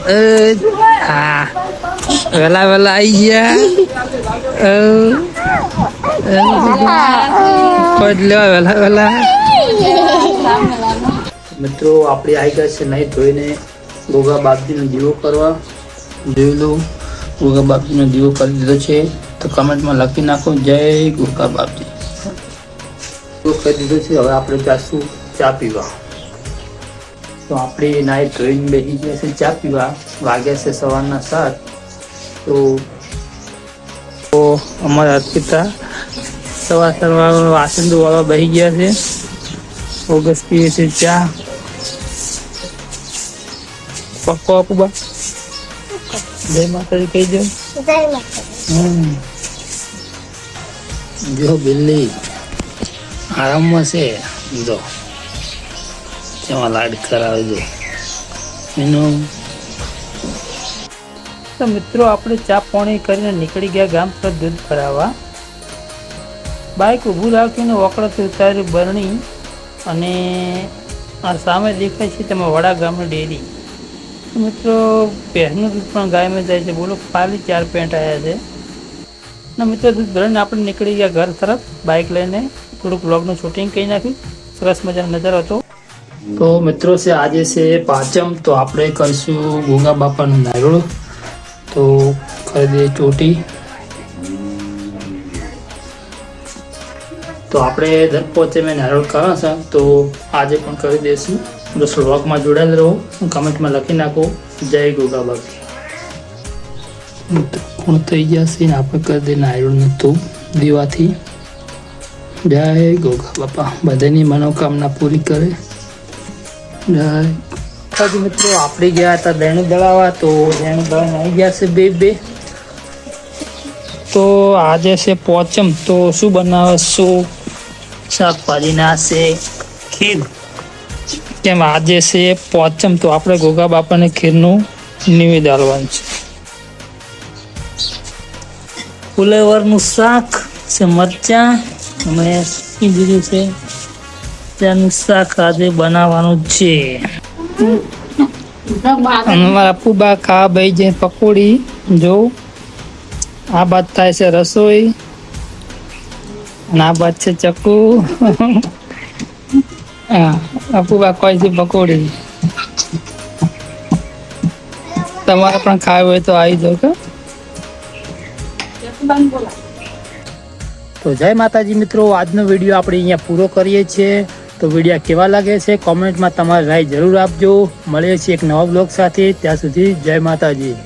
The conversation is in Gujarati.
હા વેલા વેલા આવી ગયા લેવા વેલા વેલા મિત્રો આપણે આવી ગયા છે નહીં ધોઈને ગોગા બાપજીનો દીવો કરવા જોઈ લો ગોગા બાપજીનો દીવો કરી દીધો છે તો કમેન્ટમાં લખી નાખો જય ગોગા બાપજી કરી દીધો છે હવે આપણે જાશું ચા પીવા તો આપણે નાઈ ધોઈને બેસી ગયા છે ચા પીવા વાગ્યા છે સવારના 7 તો અમારા અર્પિતા સવાર વાસણ વાળવા બેસી ગયા છે ઓગસ્ટ પીએ છે ચા પક્કો આપુબા જય માતાજી કહી દો જો બિલ્લી આરામમાં છે જો જેમાં લાડ કરાવજો એનું તો મિત્રો આપણે ચા પાણી કરીને નીકળી ગયા ગામ પર દૂધ ભરાવવા બાઇક ઊભું રાખીને વકડથી ઉતાર્યું બરણી અને આ સામે દેખાય છે તેમાં વડા ગામની ડેરી મિત્રો પહેરનું દૂધ પણ ગાયમાં જાય છે બોલો ખાલી 4 પેન્ટ આવ્યા છે અને મિત્રો દૂધ ભરીને આપણે નીકળી ગયા ઘર તરફ બાઇક લઈને થોડુંક વ્લોગનું શૂટિંગ કરી નાખ્યું સરસ મજાનો નજારો હતો તો મિત્રો છે આજે છે પાંચમ તો આપણે કરીશું ગોગા બાપાનું નારોળ તો કરી દઈએ ચોટી તો આપણે દર પહોંચે મેં નારોળ કરવા છે તો આજે પણ કરી દઈશું બસ વ્લોગમાં જોડાયેલ રહો કમેન્ટમાં લખી નાખો જય ગોગા બાપા કોણ થઈ જશે ને આપણે કરી દઈએ નારોળ નતું દીવાથી જય ગોગા બાપા બધાની મનોકામના પૂરી કરે જય મિત્રો આપણે ગયા હતા દેણું દળાવવા તો દેણું દળાઈને આવી ગયા છે બે તો આજે છે પોચમ તો શું બનાવશું શાકભાજી ના છે ખીર કેમ આજે છે પોચમ તો આપણે ગોગા બાપાને ખીરનું નિવેદ આલવાનું છે ફુલેવરનું શાક છે મરચાં અમે બીજું છે ત્યાંનું શાક આજે બનાવવાનું છે અમારા પુબા ખાવા ભાઈ જાય પકોડી જો આ બાદ થાય છે રસોઈ અને આ બાદ છે ચક્કુ હા અપુબા કોઈ છે પકોડી તમારે પણ ખાવું હોય તો આવી જાઓ કે તો જય માતાજી મિત્રો આજનો વિડીયો આપણે અહીંયા પૂરો કરીએ છીએ તો વિડીયો કેવા લાગે છે કોમેન્ટમાં તમારી રાય જરૂર આપજો મળીએ છીએ એક નવા બ્લોગ સાથે ત્યાં સુધી જય માતાજી